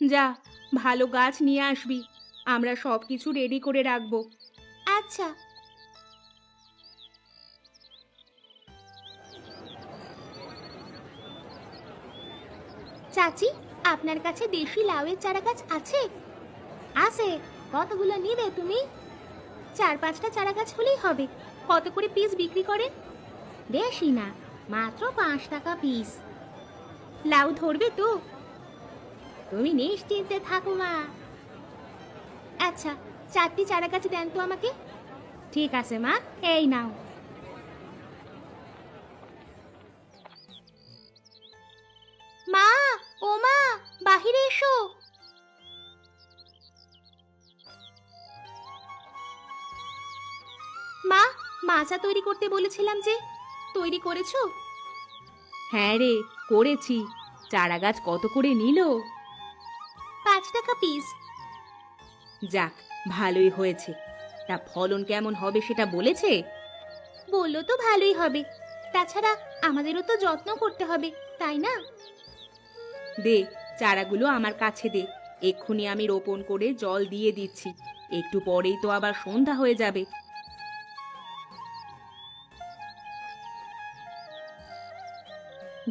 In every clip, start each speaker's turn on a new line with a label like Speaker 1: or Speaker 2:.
Speaker 1: যা, ভালো গাছ নিয়ে আসবি। আমরা সব কিছু রেডি করে রাখবো।
Speaker 2: আচ্ছা। চাচি, আপনার কাছে দেশি লাউয়ের চারা গাছ আছে? আছে। কতগুলো নিবে তুমি? 4-5টা চারা গাছ হলেই হবে। কত করে পিস বিক্রি করেন? বেশি না, মাত্র 5 টাকা পিস। লাউ ধরবে তো? তুমি নিশ্চিন্তে থাকো মা। আচ্ছা, 4টি চারা গাছ দেন তো আমাকে। ঠিক আছে মা, এই নাও। মা, ও মা, বাহিরে এসো। মা, মাচা তৈরি করতে বলেছিলাম যে, তৈরি করেছো?
Speaker 1: হ্যাঁ রে, করেছি। চারা গাছ কত করে নিল?
Speaker 2: 5 টাকা পিস।
Speaker 1: যাক, ভালোই হয়েছে। তা ফলন কেমন হবে সেটা বলেছে?
Speaker 2: বললো তো ভালোই হবে। তাছাড়া আমাদেরও তো যত্ন করতে হবে, তাই না?
Speaker 1: দে, চারাগুলো আমার কাছে দে। এক্ষুনি আমি রোপণ করে জল দিয়ে দিচ্ছি। একটু পরেই তো আবার সন্ধ্যা হয়ে যাবে।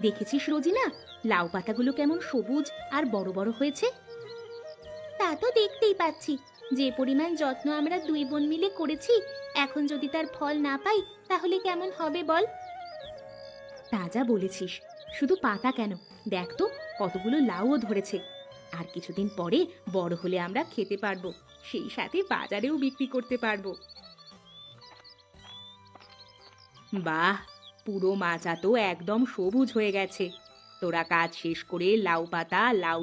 Speaker 2: দেখেছিস রোজিনা, লাউ পাতাগুলো কেমন সবুজ আর বড় বড় হয়েছে? তা তো দেখতেই পাচ্ছি। যে পরিমাণ যত্ন আমরা দুই বোন মিলে করেছি, এখন যদি তার ফল না পাই তাহলে কেমন হবে বল?
Speaker 1: তা যা বলেছিস। শুধু পাতা কেন, দেখ তো কতগুলো লাউও ধরেছে। আর কিছুদিন পরে বড় হলে আমরা খেতে পারবো, সেই সাথে বাজারেও বিক্রি করতে পারবো। বাহ, পুরো মাচা তো একদম সবুজ হয়ে গেছে। তোরা কাজ শেষ করে লাউ পাতা, লাউ